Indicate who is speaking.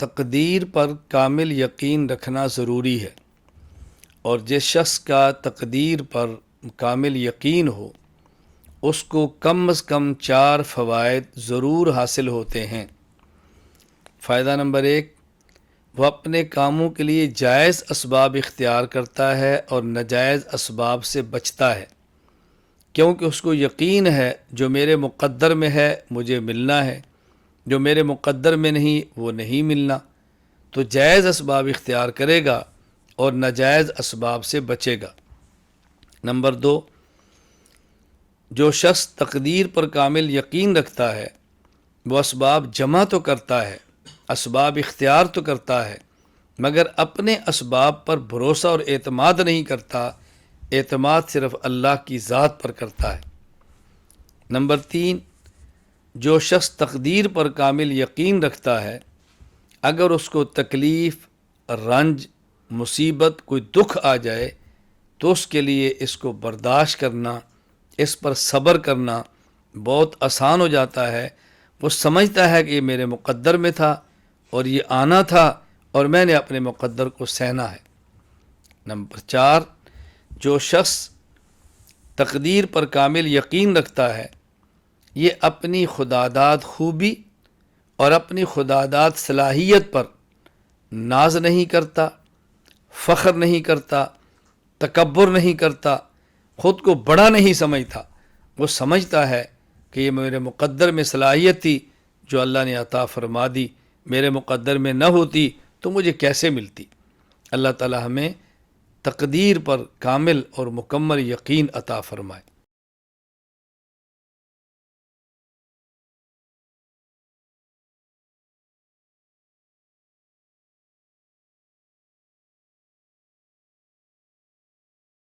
Speaker 1: تقدیر پر کامل یقین رکھنا ضروری ہے، اور جس شخص کا تقدیر پر کامل یقین ہو اس کو کم از کم 4 فوائد ضرور حاصل ہوتے ہیں۔ فائدہ نمبر 1، وہ اپنے کاموں کے لیے جائز اسباب اختیار کرتا ہے اور ناجائز اسباب سے بچتا ہے، کیونکہ اس کو یقین ہے جو میرے مقدر میں ہے مجھے ملنا ہے، جو میرے مقدر میں نہیں وہ نہیں ملنا، تو جائز اسباب اختیار کرے گا اور ناجائز اسباب سے بچے گا۔ نمبر 2، جو شخص تقدیر پر کامل یقین رکھتا ہے وہ اسباب جمع تو کرتا ہے، اسباب اختیار تو کرتا ہے، مگر اپنے اسباب پر بھروسہ اور اعتماد نہیں کرتا، اعتماد صرف اللہ کی ذات پر کرتا ہے۔ نمبر 3، جو شخص تقدیر پر کامل یقین رکھتا ہے اگر اس کو تکلیف، رنج، مصیبت، کوئی دکھ آ جائے تو اس کے لیے اس کو برداشت کرنا، اس پر صبر کرنا بہت آسان ہو جاتا ہے۔ وہ سمجھتا ہے کہ یہ میرے مقدر میں تھا اور یہ آنا تھا اور میں نے اپنے مقدر کو سہنا ہے۔ نمبر 4، جو شخص تقدیر پر کامل یقین رکھتا ہے یہ اپنی خداداد خوبی اور اپنی خداداد صلاحیت پر ناز نہیں کرتا، فخر نہیں کرتا، تکبر نہیں کرتا، خود کو بڑا نہیں سمجھتا۔ وہ سمجھتا ہے کہ یہ میرے مقدر میں صلاحیت تھی جو اللہ نے عطا فرما دی، میرے مقدر میں نہ ہوتی تو مجھے کیسے ملتی۔ اللہ تعالی ہمیں تقدیر پر کامل اور مکمل یقین عطا فرمائے۔